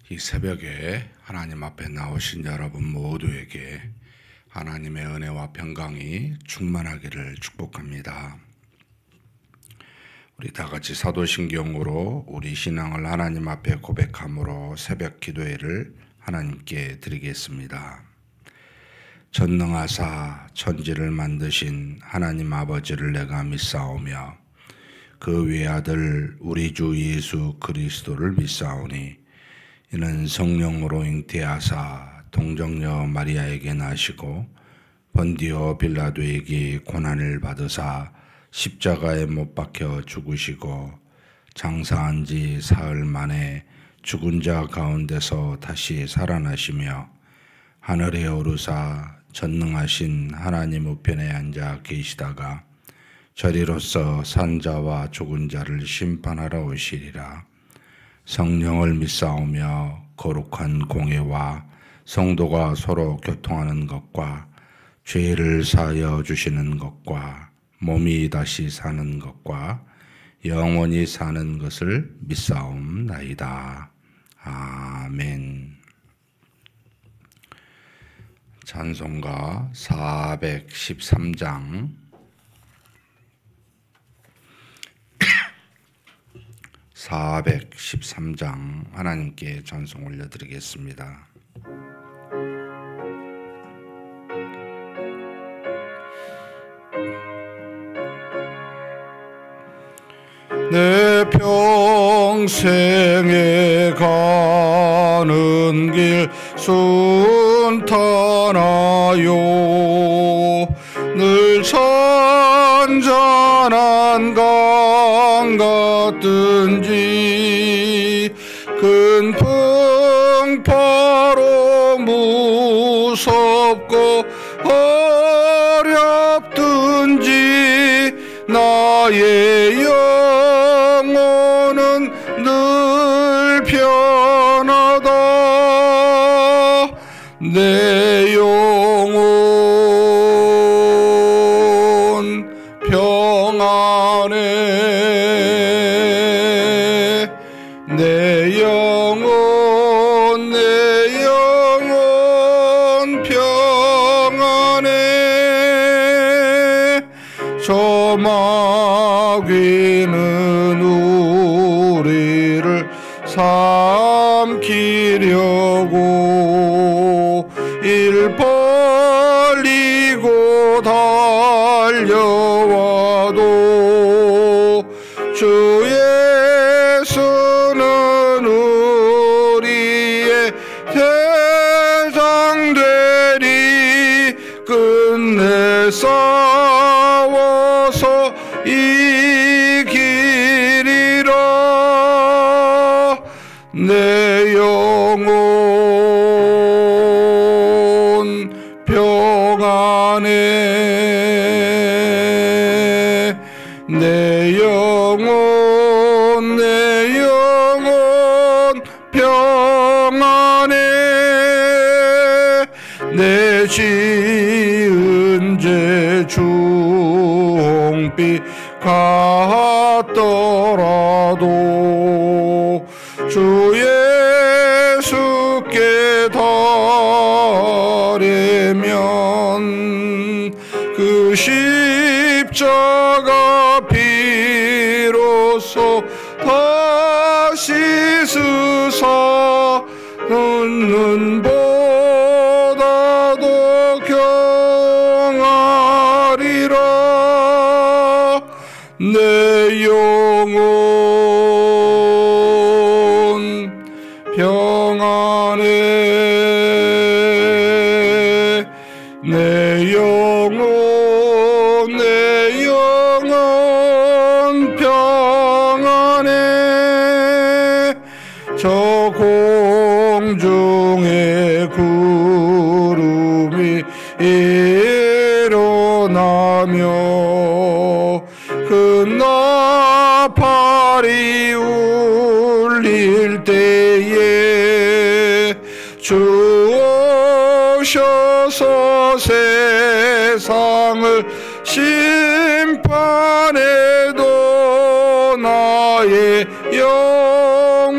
이 새벽에 하나님 앞에 나오신 여러분 모두에게 하나님의 은혜와 평강이 충만하기를 축복합니다. 우리 다 같이 사도신경으로 우리 신앙을 하나님 앞에 고백함으로 새벽 기도회를 하나님께 드리겠습니다. 전능하사 천지를 만드신 하나님 아버지를 내가 믿사오며 그 외아들 우리 주 예수 그리스도를 믿사오니 이는 성령으로 잉태하사 동정녀 마리아에게 나시고 본디오 빌라도에게 고난을 받으사 십자가에 못 박혀 죽으시고 장사한 지 사흘 만에 죽은 자 가운데서 다시 살아나시며 하늘에 오르사 전능하신 하나님 우편에 앉아 계시다가 저리로서 산 자와 죽은 자를 심판하러 오시리라. 성령을 믿사오며 거룩한 공회와 성도가 서로 교통하는 것과 죄를 사하여 주시는 것과 몸이 다시 사는 것과 영원히 사는 것을 믿사옵나이다. 아멘. 찬송가 413장 413장 하나님께 찬송 올려드리겠습니다. 내 평생에 가는 길 순탄하요 늘 잔잔한 강 같든지 큰 풍파로 무섭고 어렵든지 나의 영혼은 늘 편하다. 내 영혼 평안해. 내 영혼 평안해. 저 마귀는 우리를 삼키려고 일 벌리고 달려와도 주 예수는 우리의 대장 되리. 끝내 싸워서 이기리라. 내 영혼 평안해. 내 영혼 평안해. 내 지은 죄 중비 같더라도 주 예수께 달려면 그 십자가 피로써 다시 쓰사 눈보다도 경하리라. 내 영혼 평안해. 내 영혼 평안해. 저 공중에 구름이 일어나며 큰 나팔이 울릴 때에 주 오셔서 세상을 심판해도 나의 영혼은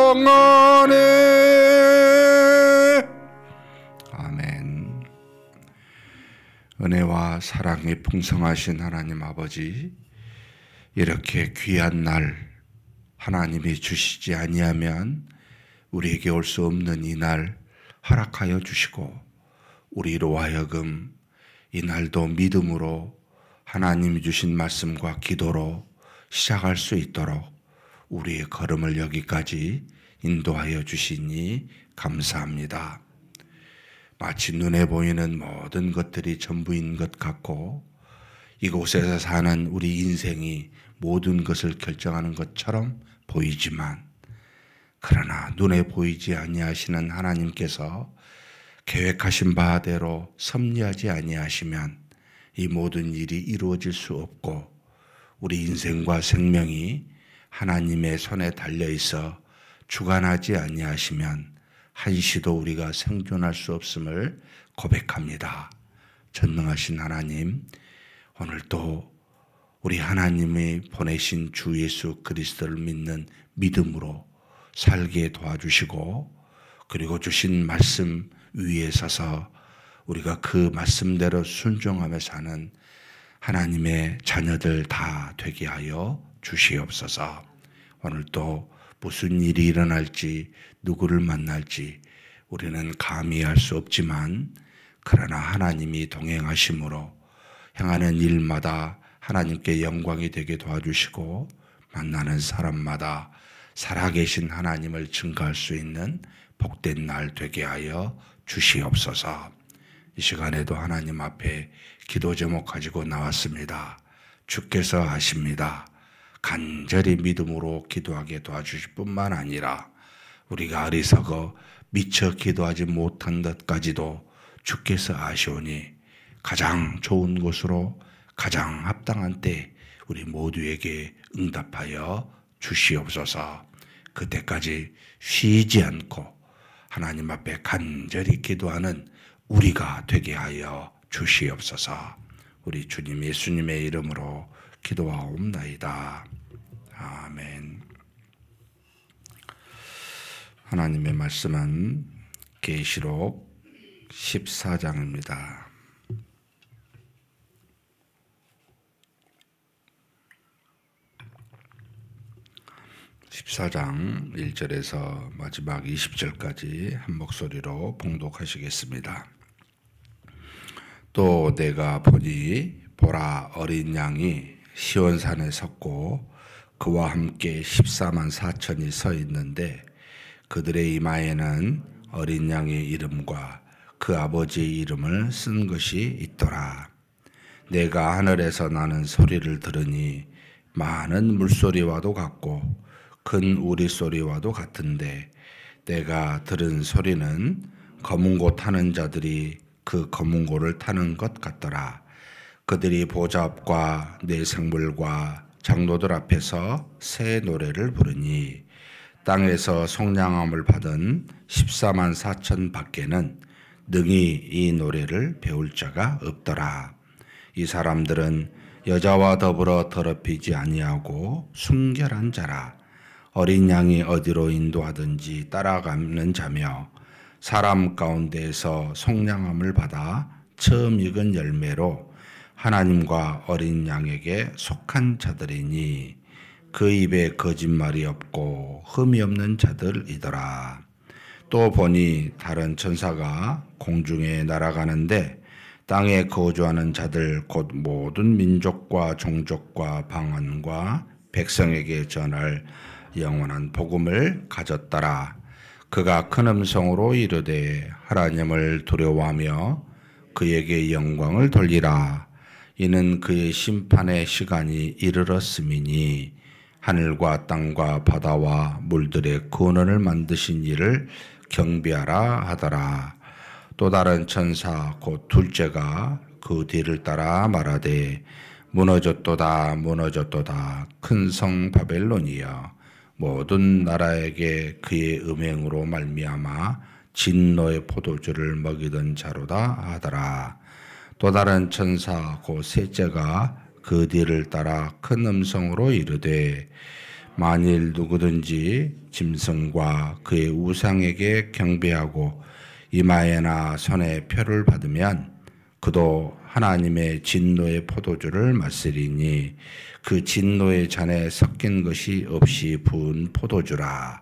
영원해. 아멘. 은혜와 사랑이 풍성하신 하나님 아버지, 이렇게 귀한 날 하나님이 주시지 아니하면 우리에게 올 수 없는 이 날 허락하여 주시고, 우리로 하여금 이 날도 믿음으로 하나님이 주신 말씀과 기도로 시작할 수 있도록 우리의 걸음을 여기까지 인도하여 주시니 감사합니다. 마치 눈에 보이는 모든 것들이 전부인 것 같고 이곳에서 사는 우리 인생이 모든 것을 결정하는 것처럼 보이지만, 그러나 눈에 보이지 아니하시는 하나님께서 계획하신 바대로 섭리하지 아니하시면 이 모든 일이 이루어질 수 없고, 우리 인생과 생명이 하나님의 손에 달려 있어 주관하지 아니하시면 한시도 우리가 생존할 수 없음을 고백합니다. 전능하신 하나님, 오늘도 우리 하나님이 보내신 주 예수 그리스도를 믿는 믿음으로 살게 도와주시고, 그리고 주신 말씀 위에 서서 우리가 그 말씀대로 순종하며 사는 하나님의 자녀들 다 되게 하여 주시옵소서. 오늘도 무슨 일이 일어날지, 누구를 만날지 우리는 감히 알 수 없지만, 그러나 하나님이 동행하심으로 행하는 일마다 하나님께 영광이 되게 도와주시고, 만나는 사람마다 살아계신 하나님을 증거할 수 있는 복된 날 되게 하여 주시옵소서. 이 시간에도 하나님 앞에 기도 제목 가지고 나왔습니다. 주께서 아십니다. 간절히 믿음으로 기도하게 도와주실 뿐만 아니라 우리가 어리석어 미처 기도하지 못한 것까지도 주께서 아시오니 가장 좋은 곳으로 가장 합당한 때 우리 모두에게 응답하여 주시옵소서. 그때까지 쉬지 않고 하나님 앞에 간절히 기도하는 우리가 되게 하여 주시옵소서. 우리 주님 예수님의 이름으로 기도하옵나이다. 아멘. 하나님의 말씀은 계시록 14장입니다. (14장) 1절에서 마지막 20절까지 한 목소리로 봉독하시겠습니다. 또 내가 보니 보라, 어린 양이 시온산에 섰고 그와 함께 14만 4천이 서 있는데, 그들의 이마에는 어린 양의 이름과 그 아버지의 이름을 쓴 것이 있더라. 내가 하늘에서 나는 소리를 들으니 많은 물소리와도 같고 큰 우리소리와도 같은데, 내가 들은 소리는 검은 고 타는 자들이 그 검은 고를 타는 것 같더라. 그들이 보좌 앞과 네 생물과 장로들 앞에서 새 노래를 부르니, 땅에서 속량함을 받은 14만 4천 밖에는 능히 이 노래를 배울 자가 없더라. 이 사람들은 여자와 더불어 더럽히지 아니하고 순결한 자라. 어린 양이 어디로 인도하든지 따라가는 자며, 사람 가운데에서 속량함을 받아 처음 익은 열매로 하나님과 어린 양에게 속한 자들이니, 그 입에 거짓말이 없고 흠이 없는 자들이더라. 또 보니 다른 천사가 공중에 날아가는데, 땅에 거주하는 자들 곧 모든 민족과 종족과 방언과 백성에게 전할 영원한 복음을 가졌더라. 그가 큰 음성으로 이르되, 하나님을 두려워하며 그에게 영광을 돌리라. 이는 그의 심판의 시간이 이르렀음이니, 하늘과 땅과 바다와 물들의 근원을 만드신 이를 경배하라 하더라. 또 다른 천사 곧 둘째가 그 뒤를 따라 말하되, 무너졌도다 무너졌도다 큰 성 바벨론이여, 모든 나라에게 그의 음행으로 말미암아 진노의 포도주를 먹이던 자로다 하더라. 또 다른 천사 곧 셋째가 그 뒤를 따라 큰 음성으로 이르되, 만일 누구든지 짐승과 그의 우상에게 경배하고 이마에나 손에 표를 받으면 그도 하나님의 진노의 포도주를 마시리니 그 진노의 잔에 섞인 것이 없이 부은 포도주라.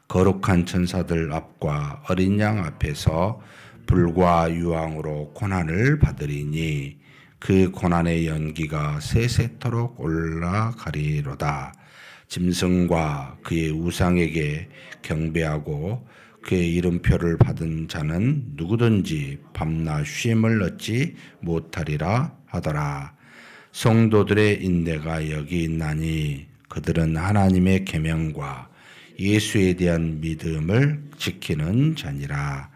거룩한 천사들 앞과 어린 양 앞에서 불과 유황으로 고난을 받으리니 그 고난의 연기가 세세토록 올라가리로다. 짐승과 그의 우상에게 경배하고 그의 이름표를 받은 자는 누구든지 밤낮 쉼을 얻지 못하리라 하더라. 성도들의 인내가 여기 있나니 그들은 하나님의 계명과 예수에 대한 믿음을 지키는 자니라.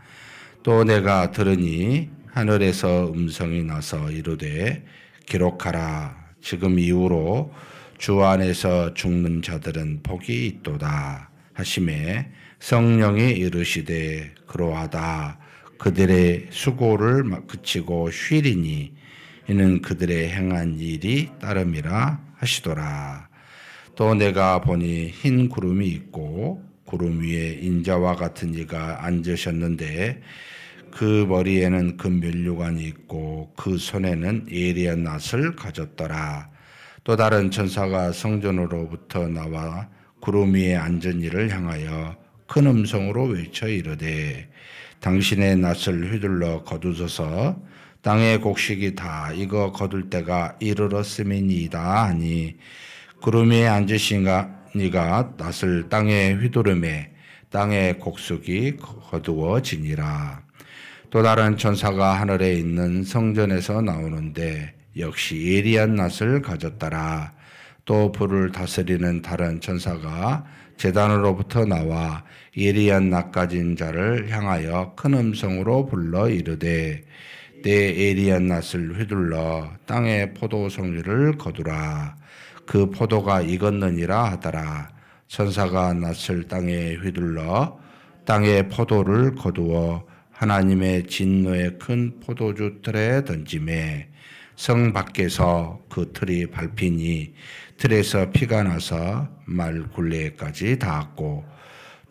또 내가 들으니 하늘에서 음성이 나서 이르되 기록하라. 지금 이후로 주 안에서 죽는 자들은 복이 있도다 하시매 성령이 이르시되 그러하다. 그들의 수고를 그치고 쉬리니 이는 그들의 행한 일이 따름이라 하시더라. 또 내가 보니 흰 구름이 있고 구름 위에 인자와 같은 이가 앉으셨는데 그 머리에는 금면류관이 있고 그 손에는 예리한 낫을 가졌더라. 또 다른 천사가 성전으로부터 나와 구름 위에 앉은 이를 향하여 큰 음성으로 외쳐 이르되 당신의 낫을 휘둘러 거두소서. 땅의 곡식이 다 익어 거둘 때가 이르렀음이니이다 하니 구름 위에 앉으신 이가 낫을 땅에 휘두르매 땅의 곡식이 거두어지니라. 또 다른 천사가 하늘에 있는 성전에서 나오는데 역시 예리한 낫을 가졌더라. 또 불을 다스리는 다른 천사가 제단으로부터 나와 예리한 낫 가진 자를 향하여 큰 음성으로 불러 이르되 내 예리한 낫을 휘둘러 땅의 포도 성류를 거두라. 그 포도가 익었느니라 하더라. 천사가 낫을 땅에 휘둘러 땅의 포도를 거두어 하나님의 진노의 큰 포도주 틀에 던지매 성 밖에서 그 틀이 밟히니 틀에서 피가 나서 말 굴레까지 닿았고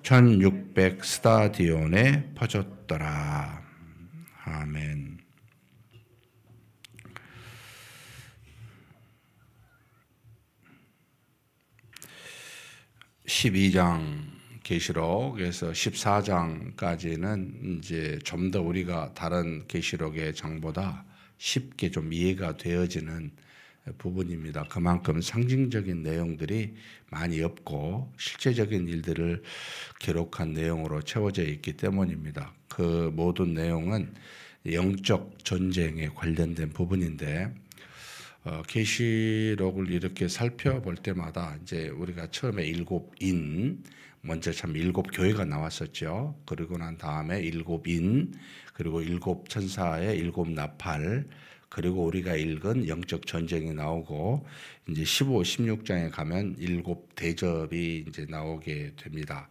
1600 스타디온에 퍼졌더라. 아멘. 12장 계시록에서 14장까지는 이제 좀 더 우리가 다른 계시록의 장보다 쉽게 좀 이해가 되어지는 부분입니다. 그만큼 상징적인 내용들이 많이 없고 실제적인 일들을 기록한 내용으로 채워져 있기 때문입니다. 그 모든 내용은 영적 전쟁에 관련된 부분인데 계시록을 이렇게 살펴볼 때마다 이제 우리가 처음에 일곱 인 먼저 참 일곱 교회가 나왔었죠. 그리고 난 다음에 일곱 인 그리고 일곱 천사의 일곱 나팔 그리고 우리가 읽은 영적 전쟁이 나오고 이제 15, 16장에 가면 일곱 대접이 이제 나오게 됩니다.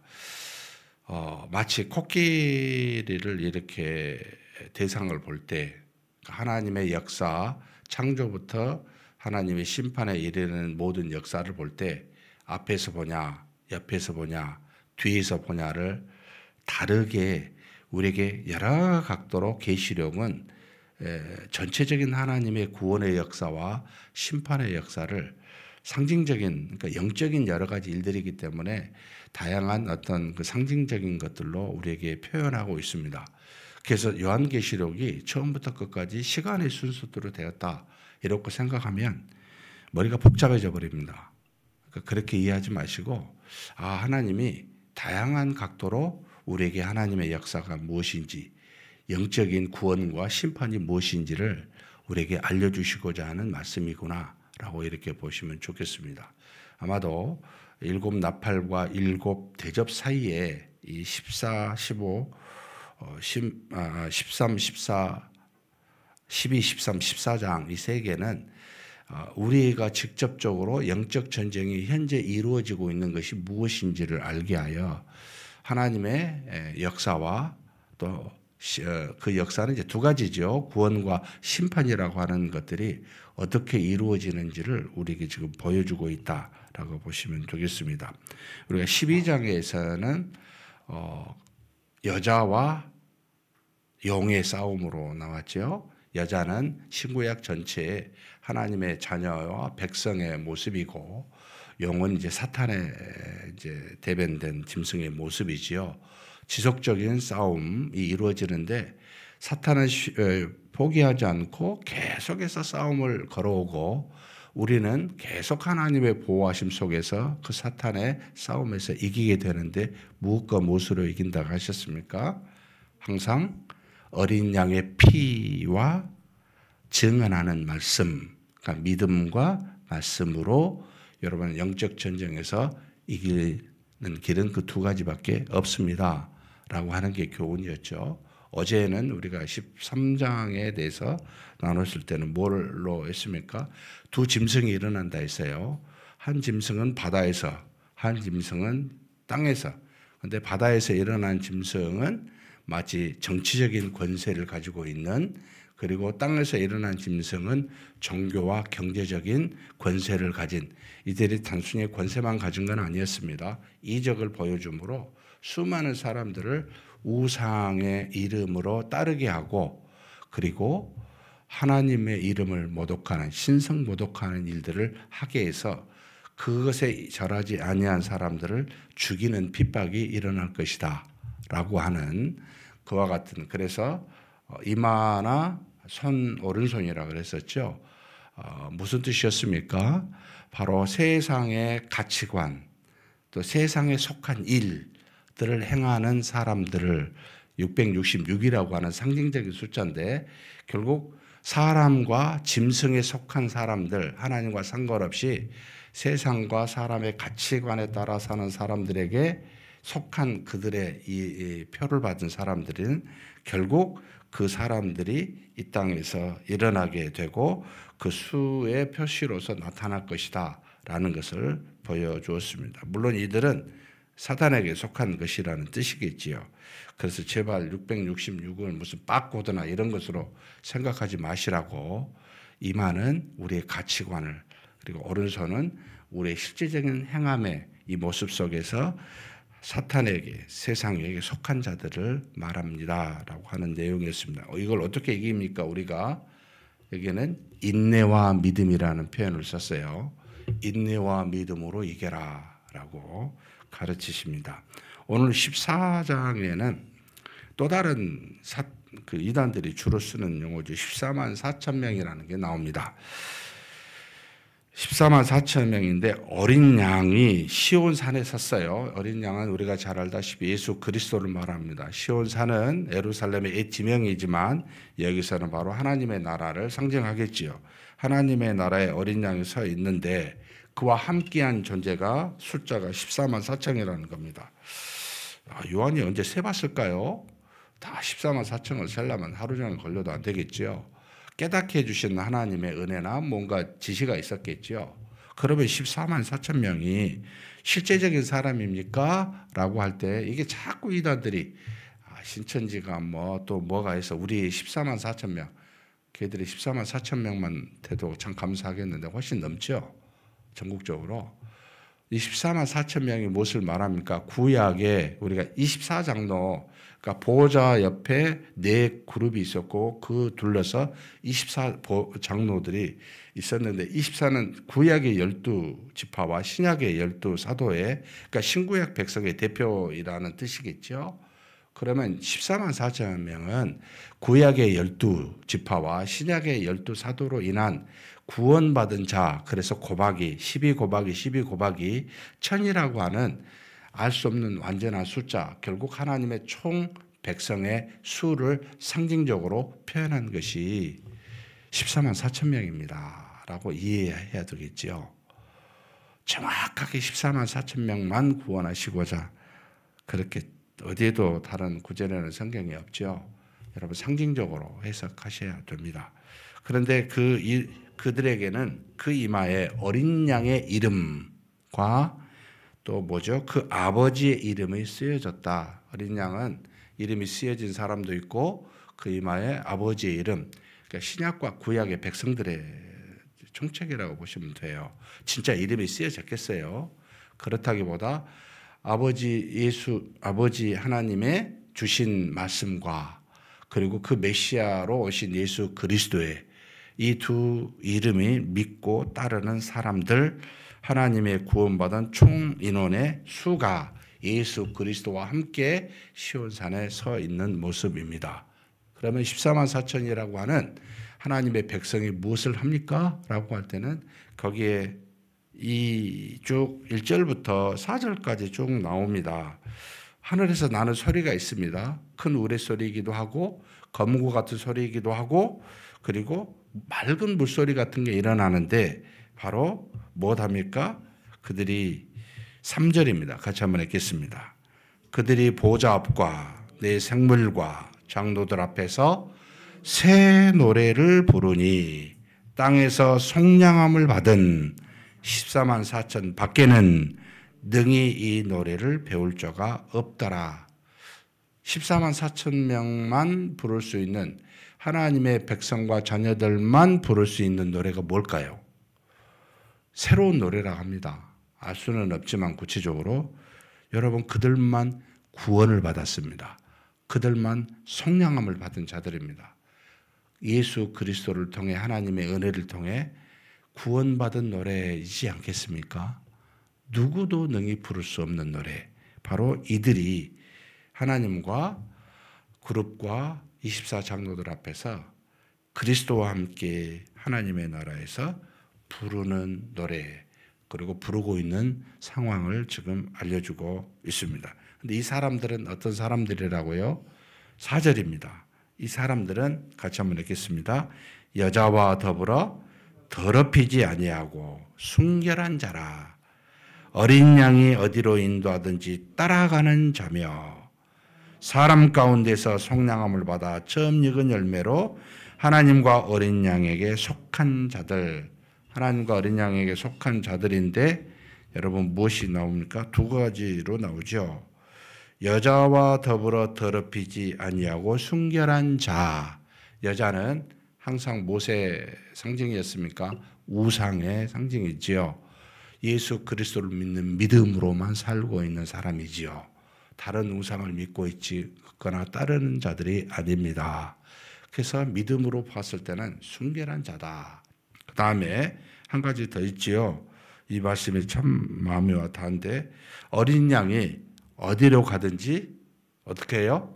마치 코끼리를 이렇게 대상을 볼 때 하나님의 역사 창조부터 하나님의 심판에 이르는 모든 역사를 볼 때 앞에서 보냐, 옆에서 보냐, 뒤에서 보냐를 다르게 우리에게 여러 각도로 계시록은 전체적인 하나님의 구원의 역사와 심판의 역사를 상징적인 그러니까 영적인 여러 가지 일들이기 때문에 다양한 어떤 그 상징적인 것들로 우리에게 표현하고 있습니다. 그래서 요한계시록이 처음부터 끝까지 시간의 순서대로 되었다 이렇게 생각하면 머리가 복잡해져 버립니다. 그러니까 그렇게 이해하지 마시고 하나님이 다양한 각도로 우리에게 하나님의 역사가 무엇인지 영적인 구원과 심판이 무엇인지를 우리에게 알려주시고자 하는 말씀이구나 라고 이렇게 보시면 좋겠습니다. 아마도 일곱 나팔과 일곱 대접 사이에 이 14, 15 13, 14, 12, 13, 14장 이 세 개는 우리가 직접적으로 영적 전쟁이 현재 이루어지고 있는 것이 무엇인지를 알게 하여 하나님의 역사와 또 그 역사는 이제 두 가지죠. 구원과 심판이라고 하는 것들이 어떻게 이루어지는지를 우리에게 지금 보여주고 있다라고 보시면 되겠습니다. 우리가 12장에서는 여자와 용의 싸움으로 나왔죠. 여자는 신구약 전체에 하나님의 자녀와 백성의 모습이고, 용은 이제 사탄의 이제 대변된 짐승의 모습이지요. 지속적인 싸움이 이루어지는데 사탄은 포기하지 않고 계속해서 싸움을 걸어오고, 우리는 계속 하나님의 보호하심 속에서 그 사탄의 싸움에서 이기게 되는데 무엇과 무엇으로 이긴다고 하셨습니까? 항상 어린 양의 피와 증언하는 말씀, 그러니까 믿음과 말씀으로 여러분 영적 전쟁에서 이기는 길은 그 두 가지밖에 없습니다 라고 하는 게 교훈이었죠. 어제는 우리가 13장에 대해서 나눴을 때는 뭘로 했습니까? 두 짐승이 일어난다 했어요. 한 짐승은 바다에서, 한 짐승은 땅에서. 그런데 바다에서 일어난 짐승은 마치 정치적인 권세를 가지고 있는, 그리고 땅에서 일어난 짐승은 종교와 경제적인 권세를 가진, 이들이 단순히 권세만 가진 건 아니었습니다. 이적을 보여주므로 수많은 사람들을 우상의 이름으로 따르게 하고, 그리고 하나님의 이름을 모독하는, 신성 모독하는 일들을 하게 해서 그것에 절하지 아니한 사람들을 죽이는 핍박이 일어날 것이다 라고 하는 그와 같은, 그래서 이마나 손, 오른손이라 그랬었죠. 무슨 뜻이었습니까? 바로 세상의 가치관, 또 세상에 속한 일들을 행하는 사람들을 666이라고 하는 상징적인 숫자인데, 결국 사람과 짐승에 속한 사람들, 하나님과 상관없이 세상과 사람의 가치관에 따라 사는 사람들에게 속한 그들의 이 표를 받은 사람들은 결국 그 사람들이 이 땅에서 일어나게 되고 그 수의 표시로서 나타날 것이다 라는 것을 보여주었습니다. 물론 이들은 사탄에게 속한 것이라는 뜻이겠지요. 그래서 제발 666을 무슨 빠꼬드나 이런 것으로 생각하지 마시라고, 이마는 우리의 가치관을, 그리고 오른손은 우리의 실질적인 행함의 이 모습 속에서 사탄에게, 세상에게 속한 자들을 말합니다 라고 하는 내용이었습니다. 이걸 어떻게 이깁니까? 우리가 여기는 인내와 믿음이라는 표현을 썼어요. 인내와 믿음으로 이겨라 라고 가르치십니다. 오늘 14장에는 또 다른 그 이단들이 주로 쓰는 용어죠. 14만 4천 명이라는 게 나옵니다. 14만 4천 명인데 어린 양이 시온산에 섰어요. 어린 양은 우리가 잘 알다시피 예수 그리스도를 말합니다. 시온산은 예루살렘의 옛 지명이지만 여기서는 바로 하나님의 나라를 상징하겠지요. 하나님의 나라에 어린 양이 서 있는데 그와 함께한 존재가 숫자가 14만 4천이라는 겁니다. 요한이 언제 세봤을까요? 다 14만 4천을 세려면 하루 종일 걸려도 안 되겠지요. 깨닫게 해주신 하나님의 은혜나 뭔가 지시가 있었겠죠. 그러면 14만 4천 명이 실제적인 사람입니까? 라고 할 때 이게 자꾸 이단들이 신천지가 뭐 또 뭐가 해서 우리 14만 4천 명, 걔들이 14만 4천 명만 돼도 참 감사하겠는데 훨씬 넘죠. 전국적으로. 이 14만 4천 명이 무엇을 말합니까? 구약에 우리가 24장로, 그러니까 보호자 옆에 네 그룹이 있었고 그 둘러서 24장로들이 있었는데, 24는 구약의 12지파와 신약의 12사도의, 그러니까 신구약 백성의 대표이라는 뜻이겠죠. 그러면 14만 4천 명은 구약의 12지파와 신약의 12사도로 인한 구원받은 자, 그래서 곱하기 12 곱하기 12 곱하기 1000이라고 하는 알 수 없는 완전한 숫자, 결국 하나님의 총 백성의 수를 상징적으로 표현한 것이 14만 4천 명입니다 라고 이해해야 되겠지요. 정확하게 14만 4천 명만 구원하시고자, 그렇게 어디에도 다른 구절에는 성경이 없죠. 여러분 상징적으로 해석하셔야 됩니다. 그런데 그들에게는 그 이마에 어린 양의 이름과 또 뭐죠? 그 아버지의 이름이 쓰여졌다. 어린 양은 이름이 쓰여진 사람도 있고 그 이마에 아버지의 이름, 그러니까 신약과 구약의 백성들의 총책이라고 보시면 돼요. 진짜 이름이 쓰여졌겠어요. 그렇다기보다 아버지 하나님의 주신 말씀과 그리고 그 메시아로 오신 예수 그리스도의 이 두 이름이 믿고 따르는 사람들, 하나님의 구원받은 총 인원의 수가 예수 그리스도와 함께 시온산에 서 있는 모습입니다. 그러면 14만 4천이라고 하는 하나님의 백성이 무엇을 합니까? 라고 할 때는 거기에 이 쭉 1절부터 4절까지 쭉 나옵니다. 하늘에서 나는 소리가 있습니다. 큰 우레소리이기도 하고 검고 같은 소리이기도 하고 그리고 맑은 물소리 같은 게 일어나는데 바로 무엇합니까? 그들이 3절입니다. 같이 한번 읽겠습니다. 그들이 보좌 앞과 내 생물과 장로들 앞에서 새 노래를 부르니 땅에서 속량함을 받은 14만 4천 밖에는 능히 이 노래를 배울 자가 없더라. 14만 4천 명만 부를 수 있는 하나님의 백성과 자녀들만 부를 수 있는 노래가 뭘까요? 새로운 노래라고 합니다. 알 수는 없지만 구체적으로 여러분 그들만 구원을 받았습니다. 그들만 속량함을 받은 자들입니다. 예수 그리스도를 통해 하나님의 은혜를 통해 구원받은 노래이지 않겠습니까? 누구도 능히 부를 수 없는 노래. 바로 이들이 하나님과 그룹과 24장로들 앞에서 그리스도와 함께 하나님의 나라에서 부르는 노래, 그리고 부르고 있는 상황을 지금 알려주고 있습니다. 근데 이 사람들은 어떤 사람들이라고요? 4절입니다. 이 사람들은 같이 한번 읽겠습니다. 여자와 더불어 더럽히지 아니하고 순결한 자라. 어린 양이 어디로 인도하든지 따라가는 자며 사람 가운데서 속량함을 받아 처음 익은 열매로 하나님과 어린 양에게 속한 자들. 하나님과 어린 양에게 속한 자들인데 여러분 무엇이 나옵니까? 두 가지로 나오죠. 여자와 더불어 더럽히지 아니하고 순결한 자. 여자는 항상 무엇의 상징이었습니까? 우상의 상징이지요. 예수 그리스도를 믿는 믿음으로만 살고 있는 사람이지요. 다른 우상을 믿고 있거나 따르는 자들이 아닙니다. 그래서 믿음으로 봤을 때는 순결한 자다. 그 다음에 한 가지 더 있지요. 이 말씀이 참 마음에 와 닿는데 어린 양이 어디로 가든지 어떻게 해요?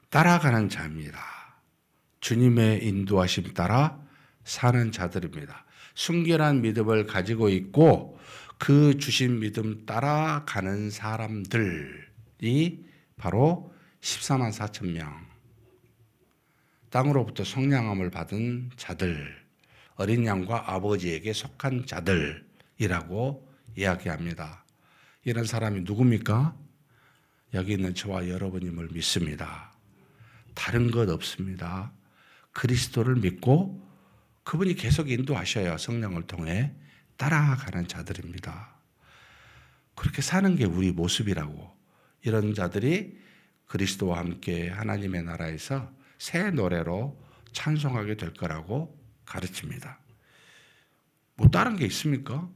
따라가는 자입니다. 주님의 인도하심 따라 사는 자들입니다. 순결한 믿음을 가지고 있고 그 주신 믿음 따라가는 사람들이 바로 14만 4천 명. 땅으로부터 속량함을 받은 자들, 어린 양과 아버지에게 속한 자들이라고 이야기합니다. 이런 사람이 누굽니까? 여기 있는 저와 여러분임을 믿습니다. 다른 것 없습니다. 그리스도를 믿고 그분이 계속 인도하셔야 성령을 통해 따라가는 자들입니다. 그렇게 사는 게 우리 모습이라고. 이런 자들이 그리스도와 함께 하나님의 나라에서 새 노래로 찬송하게 될 거라고 가르칩니다. 뭐 다른 게 있습니까?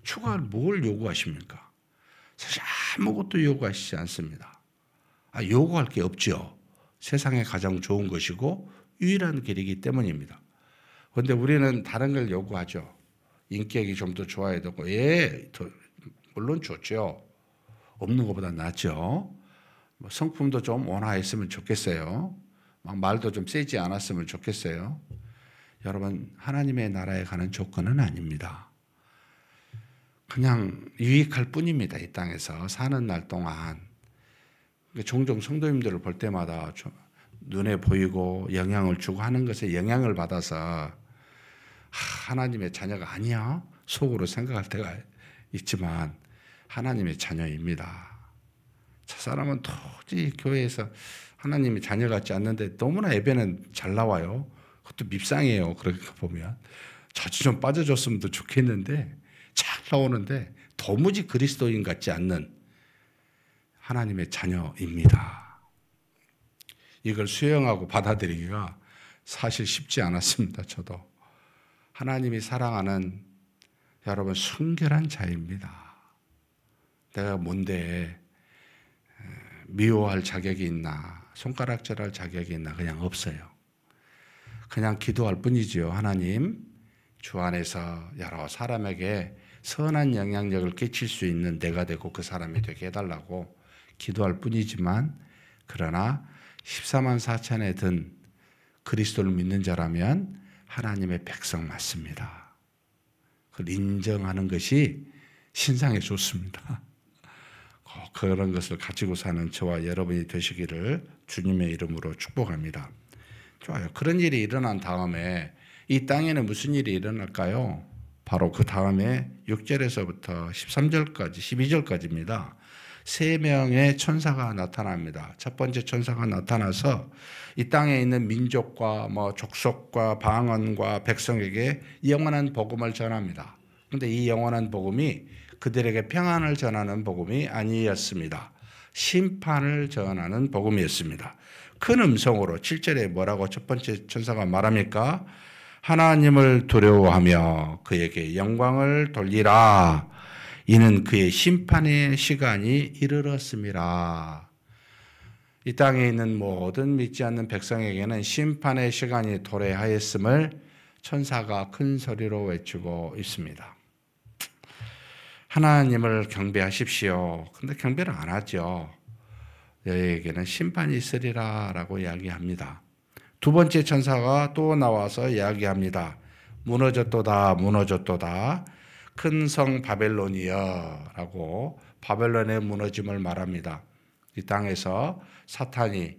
추가할 뭘 요구하십니까? 사실 아무것도 요구하시지 않습니다. 요구할 게 없죠. 세상에 가장 좋은 것이고 유일한 길이기 때문입니다. 그런데 우리는 다른 걸 요구하죠. 인격이 좀 더 좋아야 되고, 물론 좋죠. 없는 것보다 낫죠. 성품도 좀 온화했으면 좋겠어요. 막 말도 좀 세지 않았으면 좋겠어요. 여러분, 하나님의 나라에 가는 조건은 아닙니다. 그냥 유익할 뿐입니다. 이 땅에서 사는 날 동안. 종종 성도님들을 볼 때마다 눈에 보이고 영향을 주고 하는 것에 영향을 받아서 하나님의 자녀가 아니야? 속으로 생각할 때가 있지만 하나님의 자녀입니다. 저 사람은 도저히 교회에서 하나님의 자녀 같지 않는데 너무나 예배는 잘 나와요. 그것도 밉상이에요. 그러니까 보면 자주 좀 빠져줬으면 더 좋겠는데 잘 나오는데 도무지 그리스도인 같지 않는 하나님의 자녀입니다. 이걸 수용하고 받아들이기가 사실 쉽지 않았습니다. 저도. 하나님이 사랑하는 여러분 순결한 자입니다. 내가 뭔데 미워할 자격이 있나, 손가락질할 자격이 있나, 그냥 없어요. 그냥 기도할 뿐이지요. 하나님, 주 안에서 여러 사람에게 선한 영향력을 끼칠 수 있는 내가 되고 그 사람이 되게 해달라고 기도할 뿐이지만, 그러나 14만 4천에 든 그리스도를 믿는 자라면 하나님의 백성 맞습니다. 그걸 인정하는 것이 신상에 좋습니다. 그런 것을 가지고 사는 저와 여러분이 되시기를 주님의 이름으로 축복합니다. 좋아요. 그런 일이 일어난 다음에 이 땅에는 무슨 일이 일어날까요? 바로 그 다음에 6절에서부터 13절까지 12절까지입니다. 3명의 천사가 나타납니다. 첫 번째 천사가 나타나서 이 땅에 있는 민족과 족속과 방언과 백성에게 영원한 복음을 전합니다. 그런데 이 영원한 복음이 그들에게 평안을 전하는 복음이 아니었습니다. 심판을 전하는 복음이었습니다. 큰 음성으로 7절에 뭐라고 첫 번째 천사가 말합니까? 하나님을 두려워하며 그에게 영광을 돌리라. 이는 그의 심판의 시간이 이르렀습니다. 이 땅에 있는 모든 믿지 않는 백성에게는 심판의 시간이 도래하였음을 천사가 큰 소리로 외치고 있습니다. 하나님을 경배하십시오. 근데 경배를 안 하죠. 너희에게는 심판이 있으리라 라고 이야기합니다. 두 번째 천사가 또 나와서 이야기합니다. 무너졌도다 무너졌도다 큰 성 바벨론이여 라고 바벨론의 무너짐을 말합니다. 이 땅에서 사탄의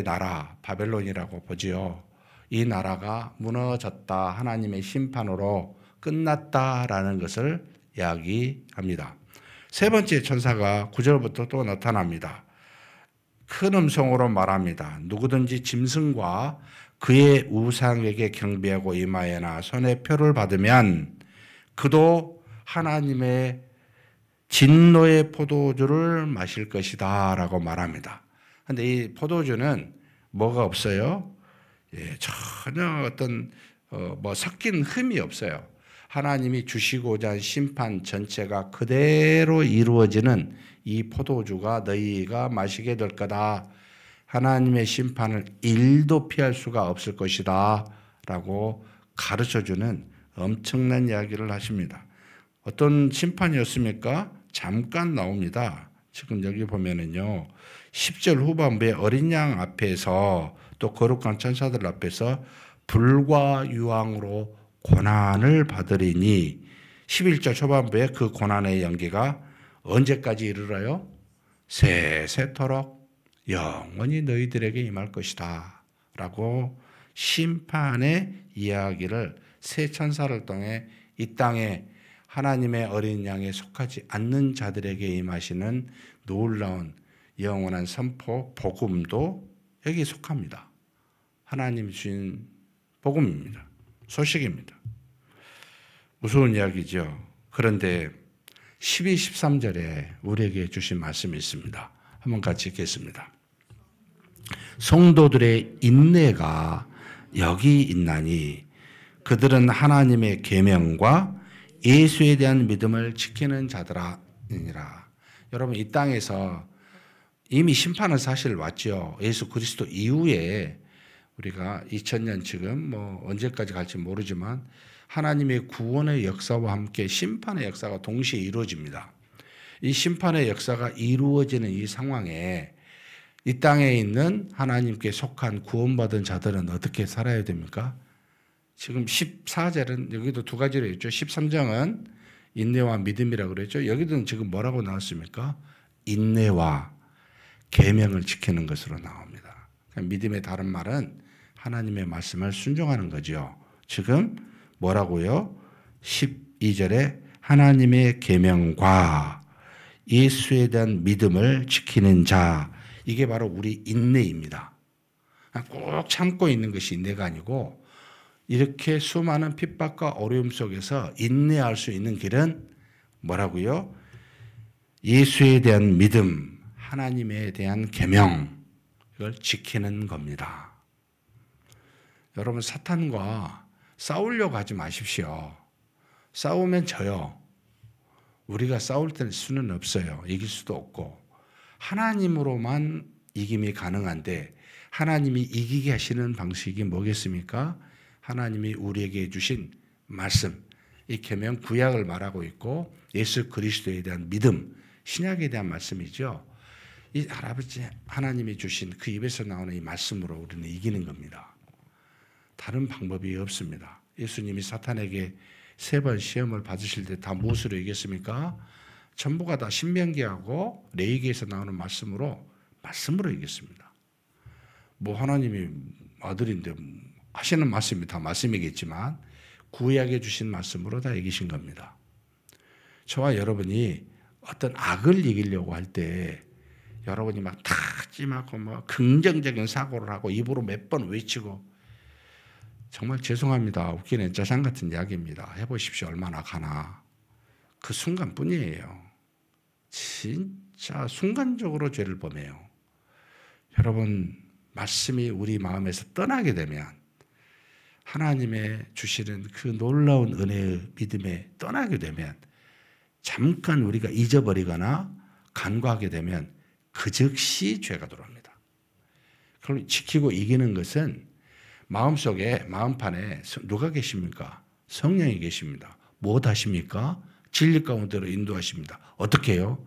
나라 바벨론이라고 보지요. 이 나라가 무너졌다, 하나님의 심판으로 끝났다라는 것을 이야기합니다. 세 번째 천사가 9절부터 또 나타납니다. 큰 음성으로 말합니다. 누구든지 짐승과 그의 우상에게 경배하고 이마에나 손에 표를 받으면 그도 하나님의 진노의 포도주를 마실 것이다 라고 말합니다. 그런데 이 포도주는 뭐가 없어요? 전혀 어떤 섞인 흠이 없어요. 하나님이 주시고자 한 심판 전체가 그대로 이루어지는 이 포도주가 너희가 마시게 될 거다. 하나님의 심판을 1도 피할 수가 없을 것이다 라고 가르쳐주는 엄청난 이야기를 하십니다. 어떤 심판이었습니까? 잠깐 나옵니다. 지금 여기 보면은요, 10절 후반부에 어린 양 앞에서 또 거룩한 천사들 앞에서 불과 유황으로 고난을 받으리니 11절 초반부에 그 고난의 연기가 언제까지 이르러요? 세세토록 영원히 너희들에게 임할 것이다 라고 심판의 이야기를 세 천사를 통해 이 땅에 하나님의 어린 양에 속하지 않는 자들에게 임하시는 놀라운 영원한 선포 복음도 여기에 속합니다. 하나님 주신 복음입니다. 소식입니다. 무서운 이야기죠. 그런데 12, 13절에 우리에게 주신 말씀이 있습니다. 한번 같이 읽겠습니다. 성도들의 인내가 여기 있나니 그들은 하나님의 계명과 예수에 대한 믿음을 지키는 자들아니라. 여러분, 이 땅에서 이미 심판은 사실 왔죠. 예수 그리스도 이후에 우리가 2000년 지금 언제까지 갈지 모르지만 하나님의 구원의 역사와 함께 심판의 역사가 동시에 이루어집니다. 이 심판의 역사가 이루어지는 이 상황에 이 땅에 있는 하나님께 속한 구원받은 자들은 어떻게 살아야 됩니까? 지금 14절은 여기도 두 가지로 했죠. 13장은 인내와 믿음이라고 그랬죠. 여기도 지금 뭐라고 나왔습니까? 인내와 계명을 지키는 것으로 나옵니다. 그러니까 믿음의 다른 말은 하나님의 말씀을 순종하는 거죠. 지금 뭐라고요? 12절에 하나님의 계명과 예수에 대한 믿음을 지키는 자, 이게 바로 우리 인내입니다. 꼭 참고 있는 것이 인내가 아니고 이렇게 수많은 핍박과 어려움 속에서 인내할 수 있는 길은 뭐라고요? 예수에 대한 믿음, 하나님에 대한 계명, 이걸 지키는 겁니다. 여러분, 사탄과 싸우려고 하지 마십시오. 싸우면 져요. 우리가 싸울 수는 없어요. 이길 수도 없고. 하나님으로만 이김이 가능한데 하나님이 이기게 하시는 방식이 뭐겠습니까? 하나님이 우리에게 주신 말씀, 이 계명 구약을 말하고 있고 예수 그리스도에 대한 믿음, 신약에 대한 말씀이죠. 이 할아버지 하나님이 주신 그 입에서 나오는 이 말씀으로 우리는 이기는 겁니다. 다른 방법이 없습니다. 예수님이 사탄에게 3번 시험을 받으실 때 다 무엇으로 이겼습니까? 전부가 다 신명기하고 레위기에서 나오는 말씀으로 이겼습니다. 뭐 하나님이 아들인데 하시는 말씀이 다 말씀이겠지만 구약에 주신 말씀으로 다 이기신 겁니다. 저와 여러분이 어떤 악을 이기려고 할 때 여러분이 막 다짐하고 뭐 긍정적인 사고를 하고 입으로 몇 번 외치고 정말 죄송합니다. 웃기는 짜장 같은 이야기입니다. 해보십시오. 얼마나 가나. 그 순간뿐이에요. 진짜 순간적으로 죄를 범해요. 여러분, 말씀이 우리 마음에서 떠나게 되면 하나님의 주시는 그 놀라운 은혜의 믿음에 떠나게 되면 잠깐 우리가 잊어버리거나 간과하게 되면 그 즉시 죄가 들어옵니다. 그럼 지키고 이기는 것은 마음속에 마음판에 누가 계십니까? 성령이 계십니다. 무엇 하십니까? 진리 가운데로 인도하십니다. 어떻게 해요?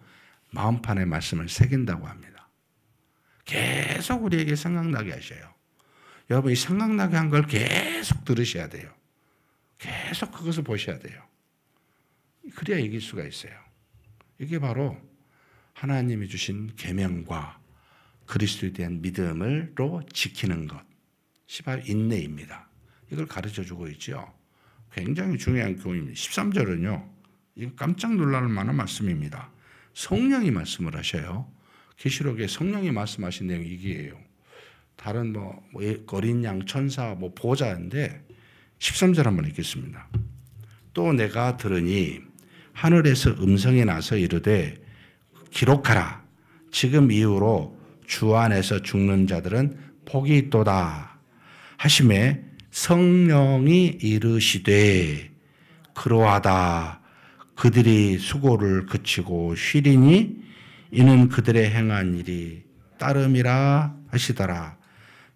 마음판에 말씀을 새긴다고 합니다. 계속 우리에게 생각나게 하셔요. 여러분, 이 생각나게 한 걸 계속 들으셔야 돼요. 계속 그것을 보셔야 돼요. 그래야 이길 수가 있어요. 이게 바로 하나님이 주신 계명과 그리스도에 대한 믿음으로 지키는 것, 바로 인내입니다. 이걸 가르쳐주고 있죠. 굉장히 중요한 교훈입니다. 13절은요. 이거 깜짝 놀랄 만한 말씀입니다. 성령이 말씀을 하셔요. 계시록에 성령이 말씀하신 내용이 이게예요. 다른 어린 양, 천사, 보호자인데 13절 한번 읽겠습니다. 또 내가 들으니 하늘에서 음성이 나서 이르되 기록하라. 지금 이후로 주 안에서 죽는 자들은 복이 있도다 하심에 성령이 이르시되 그러하다. 그들이 수고를 그치고 쉬리니 이는 그들의 행한 일이 따름이라 하시더라.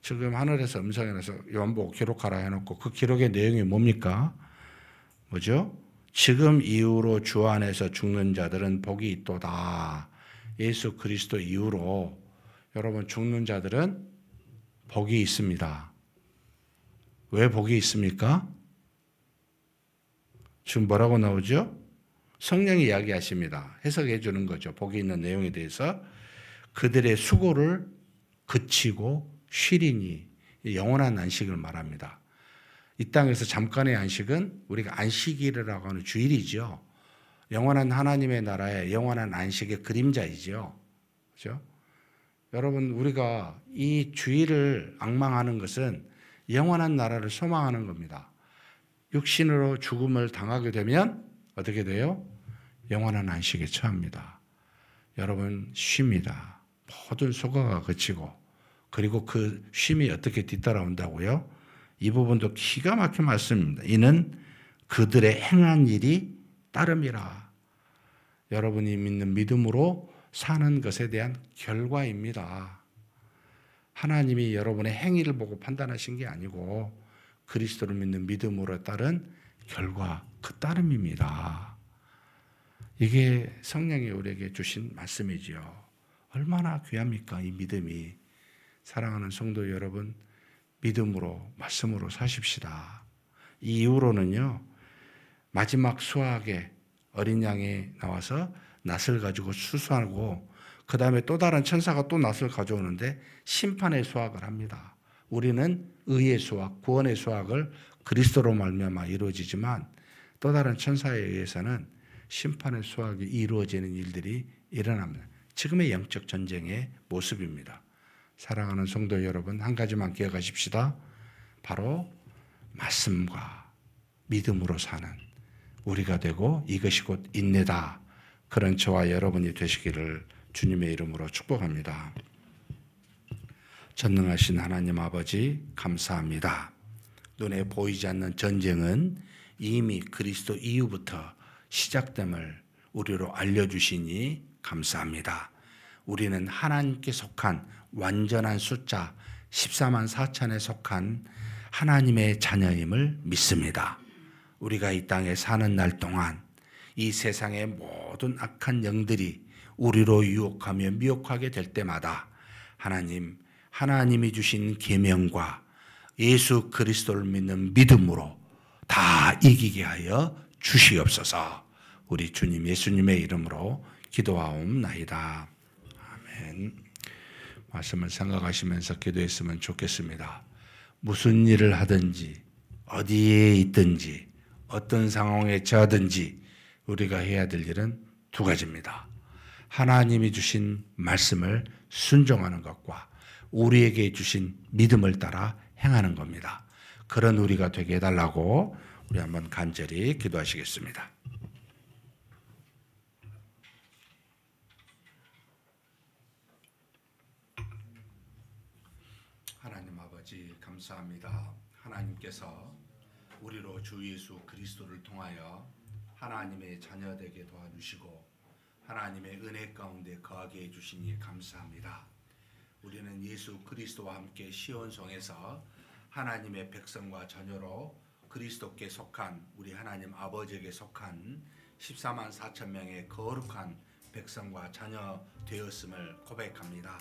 지금 하늘에서 음성이 나서 요한복음 기록하라 해놓고 그 기록의 내용이 뭡니까? 뭐죠? 지금 이후로 주 안에서 죽는 자들은 복이 있도다. 예수 그리스도 이후로 여러분 죽는 자들은 복이 있습니다. 왜 복이 있습니까? 지금 뭐라고 나오죠? 성령이 이야기하십니다. 해석해 주는 거죠. 복이 있는 내용에 대해서. 그들의 수고를 그치고 쉬리니 영원한 안식을 말합니다. 이 땅에서 잠깐의 안식은 우리가 안식일이라고 하는 주일이죠. 영원한 하나님의 나라의 영원한 안식의 그림자이죠. 그렇죠? 여러분, 우리가 이 주일을 앙망하는 것은 영원한 나라를 소망하는 겁니다. 육신으로 죽음을 당하게 되면 어떻게 돼요? 영원한 안식에 처합니다. 여러분, 쉼니다. 모든 수고가 그치고 그리고 그 쉼이 어떻게 뒤따라온다고요? 이 부분도 기가 막힌 말씀입니다. 이는 그들의 행한 일이 따름이라. 여러분이 믿는 믿음으로 사는 것에 대한 결과입니다. 하나님이 여러분의 행위를 보고 판단하신 게 아니고 그리스도를 믿는 믿음으로 따른 결과, 그 따름입니다. 이게 성령이 우리에게 주신 말씀이지요. 얼마나 귀합니까? 이 믿음이. 사랑하는 성도 여러분, 믿음으로 말씀으로 사십시다. 이 이후로는요, 마지막 수확에 어린 양이 나와서 낫을 가지고 수수하고 그 다음에 또 다른 천사가 또 낫을 가져오는데 심판의 수확을 합니다. 우리는 의의 수확, 구원의 수확을 그리스도로 말미암아 이루어지지만 또 다른 천사에 의해서는 심판의 수확이 이루어지는 일들이 일어납니다. 지금의 영적 전쟁의 모습입니다. 사랑하는 성도 여러분, 한 가지만 기억하십시다. 바로 말씀과 믿음으로 사는 우리가 되고 이것이 곧 인내다. 그런 저와 여러분이 되시기를 주님의 이름으로 축복합니다. 전능하신 하나님 아버지 감사합니다. 눈에 보이지 않는 전쟁은 이미 그리스도 이후부터 시작됨을 우리로 알려주시니 감사합니다. 우리는 하나님께 속한 완전한 숫자 14만 4천에 속한 하나님의 자녀임을 믿습니다. 우리가 이 땅에 사는 날 동안 이 세상의 모든 악한 영들이 우리로 유혹하며 미혹하게 될 때마다 하나님이 주신 계명과 예수 그리스도를 믿는 믿음으로 다 이기게 하여 주시옵소서. 우리 주님 예수님의 이름으로 기도하옵나이다. 아멘. 말씀을 생각하시면서 기도했으면 좋겠습니다. 무슨 일을 하든지 어디에 있든지 어떤 상황에 처하든지 우리가 해야 될 일은 두 가지입니다. 하나님이 주신 말씀을 순종하는 것과 우리에게 주신 믿음을 따라 행하는 겁니다. 그런 우리가 되게 해달라고 우리 한번 간절히 기도하시겠습니다. 하나님 아버지 감사합니다. 하나님께서 우리로 주 예수 그리스도를 통하여 하나님의 자녀되게 도와주시고 하나님의 은혜 가운데 거하게 해주시니 감사합니다. 우리는 예수 그리스도와 함께 시온성에서 하나님의 백성과 자녀로 그리스도께 속한 우리 하나님 아버지에게 속한 14만 4천 명의 거룩한 백성과 자녀 되었음을 고백합니다.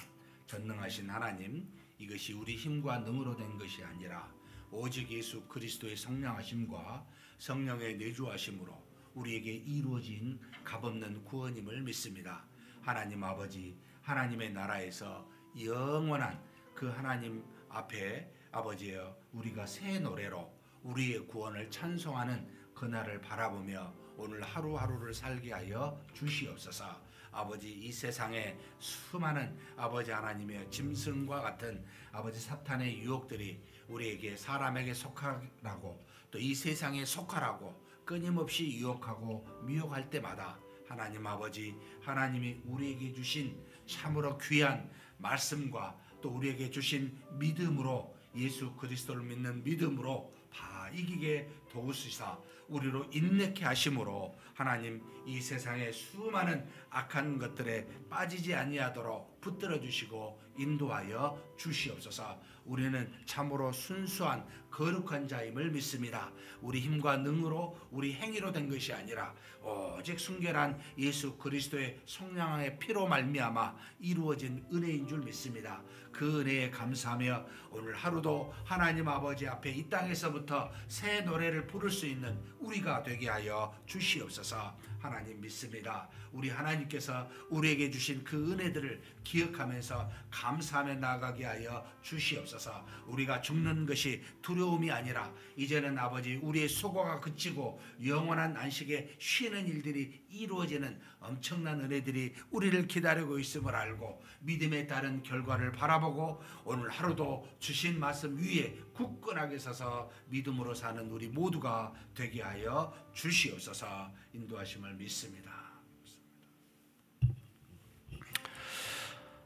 전능하신 하나님, 이것이 우리 힘과 능으로 된 것이 아니라 오직 예수 그리스도의 성령하심과 성령의 내주하심으로 우리에게 이루어진 값없는 구원임을 믿습니다. 하나님 아버지, 하나님의 나라에서 영원한 그 하나님 앞에 아버지여 우리가 새 노래로 우리의 구원을 찬송하는 그날을 바라보며 오늘 하루하루를 살게 하여 주시옵소서. 아버지, 이 세상에 수많은 아버지 하나님의 짐승과 같은 아버지 사탄의 유혹들이 우리에게 사람에게 속하라고 또 이 세상에 속하라고 끊임없이 유혹하고 미혹할 때마다 하나님 아버지, 하나님이 우리에게 주신 참으로 귀한 말씀과 또 우리에게 주신 믿음으로 예수 그리스도를 믿는 믿음으로 다 이기게 도우시사 우리로 인내케 하심으로 하나님 이 세상의 수많은 악한 것들에 빠지지 아니하도록 붙들어 주시고 인도하여 주시옵소서. 우리는 참으로 순수한 거룩한 자임을 믿습니다. 우리 힘과 능으로 우리 행위로 된 것이 아니라 오직 순결한 예수 그리스도의 성령의 피로 말미암아 이루어진 은혜인 줄 믿습니다. 그 은혜에 감사하며 오늘 하루도 하나님 아버지 앞에 이 땅에서부터 새 노래를 부를 수 있는 우리가 되게 하여 주시옵소서. 하나님 믿습니다. 우리 하나님께서 우리에게 주신 그 은혜들을 기억하면서 감사하며 나아가게 하여 주시옵소서. 우리가 죽는 것이 두려움이 아니라 이제는 아버지 우리의 수고가 그치고 영원한 안식에 쉬는 일들이 이루어지는 엄청난 은혜들이 우리를 기다리고 있음을 알고 믿음에 따른 결과를 바라보고 오늘 하루도 주신 말씀 위에 굳건하게 서서 믿음으로 사는 우리 모두가 되게 하여 주시옵소서. 인도하심을 믿습니다.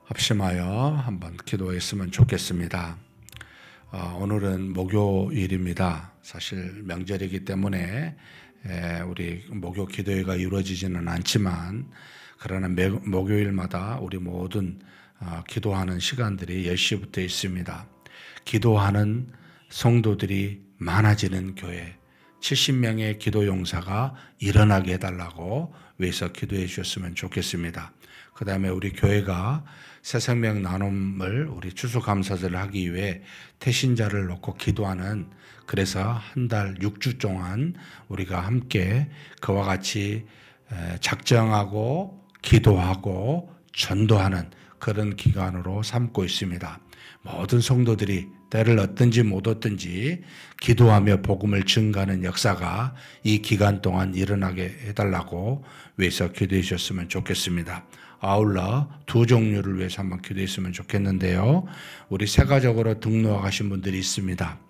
합심하여 한번 기도했으면 좋겠습니다. 오늘은 목요일입니다. 사실 명절이기 때문에 우리 목요 기도회가 이루어지지는 않지만 그러나 목요일마다 우리 모든 기도하는 시간들이 10시부터 있습니다. 기도하는 성도들이 많아지는 교회 70명의 기도 용사가 일어나게 해달라고 위해서 기도해 주셨으면 좋겠습니다. 그 다음에 우리 교회가 새생명 나눔을 우리 추수감사절을 하기 위해 태신자를 놓고 기도하는 그래서 한 달 6주 동안 우리가 함께 그와 같이 작정하고 기도하고 전도하는 그런 기간으로 삼고 있습니다. 모든 성도들이 때를 얻든지 못 얻든지 기도하며 복음을 증가하는 역사가 이 기간 동안 일어나게 해달라고 위해서 기도해 주셨으면 좋겠습니다. 아울러 두 종류를 위해서 한번 기도했으면 좋겠는데요. 우리 세가족으로 등록하신 분들이 있습니다.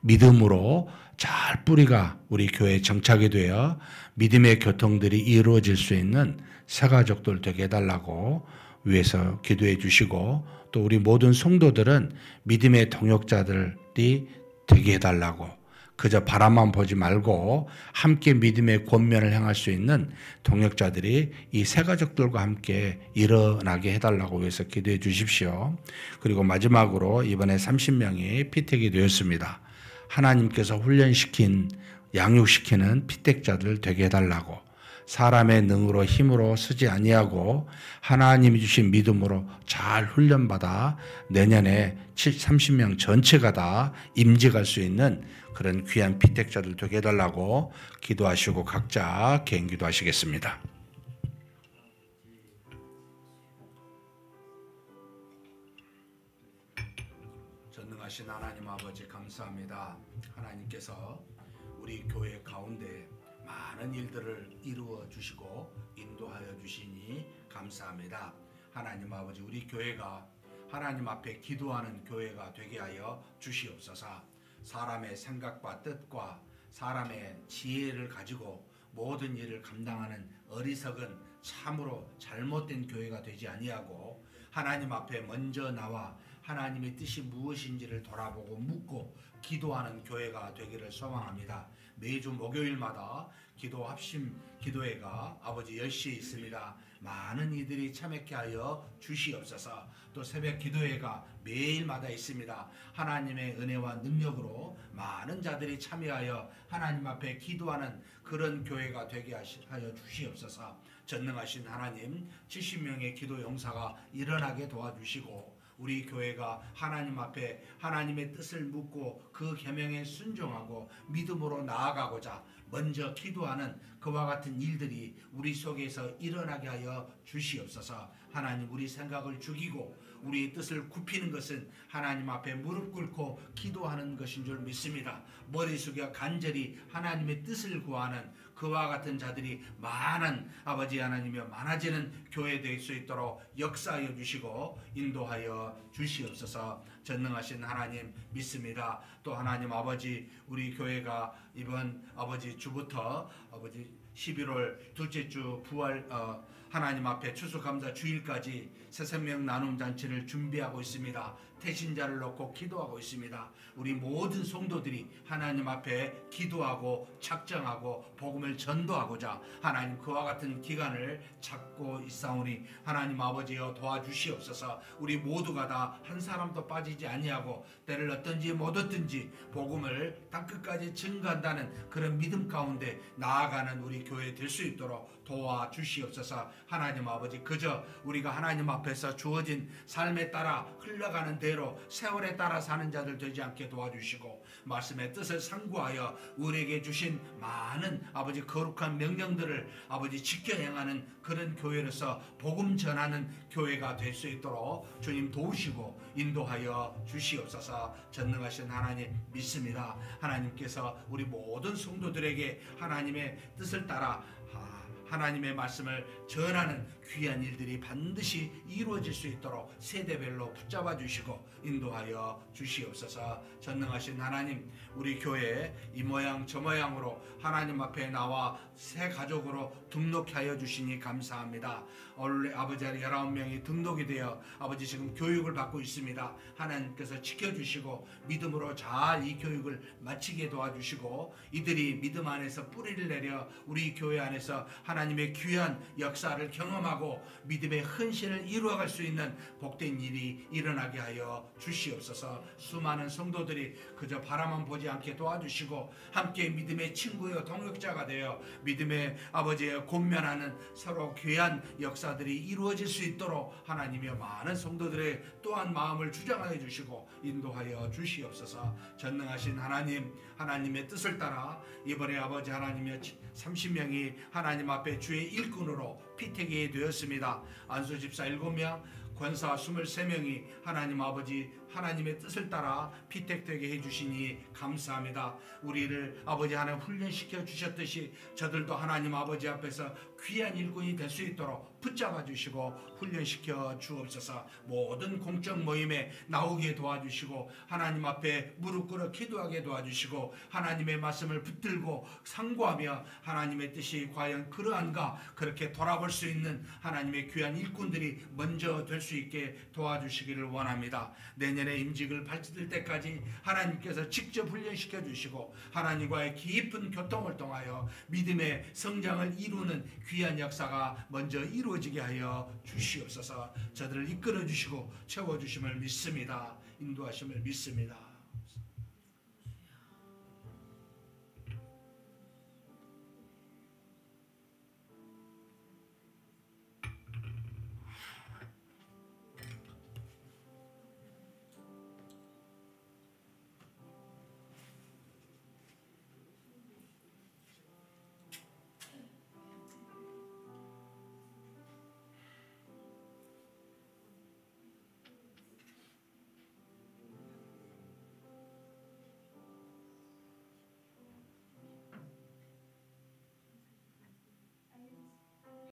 믿음으로 잘 뿌리가 우리 교회에 정착이 되어 믿음의 교통들이 이루어질 수 있는 세가족들 되게 해달라고 위해서 기도해 주시고, 또 우리 모든 성도들은 믿음의 동역자들이 되게 해달라고, 그저 바라만 보지 말고 함께 믿음의 권면을 행할 수 있는 동역자들이 이 세가족들과 함께 일어나게 해달라고 위해서 기도해 주십시오. 그리고 마지막으로 이번에 30명이 피택이 되었습니다. 하나님께서 훈련시킨, 양육시키는 피택자들 되게 해달라고, 사람의 능으로 힘으로 쓰지 아니하고 하나님이 주신 믿음으로 잘 훈련받아 내년에 30명 전체가 다 임직할 수 있는 그런 귀한 피택자들 되게 해달라고 기도하시고 각자 개인 기도하시겠습니다. 전능하신 하나님 아버지 감사합니다. 하나님께서 우리 교회 가운데 많은 일들을 이루어 주시고 인도하여 주시니 감사합니다. 하나님 아버지, 우리 교회가 하나님 앞에 기도하는 교회가 되게 하여 주시옵소서. 사람의 생각과 뜻과 사람의 지혜를 가지고 모든 일을 감당하는 어리석은 참으로 잘못된 교회가 되지 아니하고 하나님 앞에 먼저 나와 하나님의 뜻이 무엇인지를 돌아보고 묻고 기도하는 교회가 되기를 소망합니다. 매주 목요일마다 기도 합심 기도회가 아버지 10시에 있습니다. 많은 이들이 참여케 하여 주시옵소서. 또 새벽 기도회가 매일마다 있습니다. 하나님의 은혜와 능력으로 많은 자들이 참여하여 하나님 앞에 기도하는 그런 교회가 되게 하여 주시옵소서. 전능하신 하나님, 70명의 기도 용사가 일어나게 도와주시고 우리 교회가 하나님 앞에 하나님의 뜻을 묻고 그 계명에 순종하고 믿음으로 나아가고자 먼저 기도하는 그와 같은 일들이 우리 속에서 일어나게 하여 주시옵소서. 하나님, 우리 생각을 죽이고 우리의 뜻을 굽히는 것은 하나님 앞에 무릎 꿇고 기도하는 것인 줄 믿습니다. 머리 숙여 간절히 하나님의 뜻을 구하는 그와 같은 자들이 많은 아버지 하나님이여 많아지는 교회 될 수 있도록 역사하여 주시고 인도하여 주시옵소서. 전능하신 하나님 믿습니다. 또 하나님 아버지, 우리 교회가 이번 아버지 주부터 아버지 11월 둘째 주 부활 하나님 앞에 추수감사 주일까지 새생명 나눔 잔치를 준비하고 있습니다. 태신자를 놓고 기도하고 있습니다. 우리 모든 성도들이 하나님 앞에 기도하고 작정하고 복음을 전도하고자 하나님 그와 같은 기간을 잡고 있사오니 하나님 아버지여 도와주시옵소서. 우리 모두가 다 한 사람도 빠지지 아니하고 때를 얻든지 못 얻든지 복음을 땅끝까지 증거한다는 그런 믿음 가운데 나아가는 우리 교회 될 수 있도록 도와주시옵소서. 하나님 아버지, 그저 우리가 하나님 앞에서 주어진 삶에 따라 흘러가는 대로 세월에 따라 사는 자들 되지 않게 도와주시고 말씀의 뜻을 상고하여 우리에게 주신 많은 아버지 거룩한 명령들을 아버지 지켜 행하는 그런 교회로서 복음 전하는 교회가 될 수 있도록 주님 도우시고 인도하여 주시옵소서. 전능하신 하나님 믿습니다. 하나님께서 우리 모든 성도들에게 하나님의 뜻을 따라 하나님의 말씀을 전하는 귀한 일들이 반드시 이루어질 수 있도록 세대별로 붙잡아 주시고 인도하여 주시옵소서. 전능하신 하나님, 우리 교회에 이 모양 저 모양으로 하나님 앞에 나와 새 가족으로 등록하여 주시니 감사합니다. 원래 아버지 19명이 등록이 되어 아버지 지금 교육을 받고 있습니다. 하나님께서 지켜주시고 믿음으로 잘 이 교육을 마치게 도와주시고 이들이 믿음 안에서 뿌리를 내려 우리 교회 안에서 하나님의 귀한 역사를 경험하고 믿음의 헌신을 이루어갈 수 있는 복된 일이 일어나게 하여 주시옵소서. 수많은 성도들이 그저 바라만 보지 않게 도와주시고 함께 믿음의 친구여 동역자가 되어 믿음의 아버지의 권면하는 서로 귀한 역사들이 이루어질 수 있도록 하나님의 많은 성도들의 또한 마음을 주장하여 주시고 인도하여 주시옵소서. 전능하신 하나님, 하나님의 뜻을 따라 이번에 아버지 하나님의 30명이 하나님 앞에 주의 일꾼으로 피택이 되었습니다. 안수 집사 7명, 권사 23명이 하나님 아버지 하나님의 뜻을 따라 피택되게 해주시니 감사합니다. 우리를 아버지 하나님 훈련시켜 주셨듯이 저들도 하나님 아버지 앞에서 귀한 일꾼이 될 수 있도록 붙잡아 주시고 훈련시켜 주옵소서. 모든 공적 모임에 나오게 도와주시고 하나님 앞에 무릎 꿇어 기도하게 도와주시고 하나님의 말씀을 붙들고 상고하며 하나님의 뜻이 과연 그러한가 그렇게 돌아볼 수 있는 하나님의 귀한 일꾼들이 먼저 될 수 있게 도와주시기를 원합니다. 내년에 임직을 발치될 때까지 하나님께서 직접 훈련시켜 주시고 하나님과의 깊은 교통을 통하여 믿음의 성장을 이루는 귀한 역사가 먼저 이루어지게 하여 주시옵소서. 저들을 이끌어 주시고 채워 주심을 믿습니다. 인도하심을 믿습니다.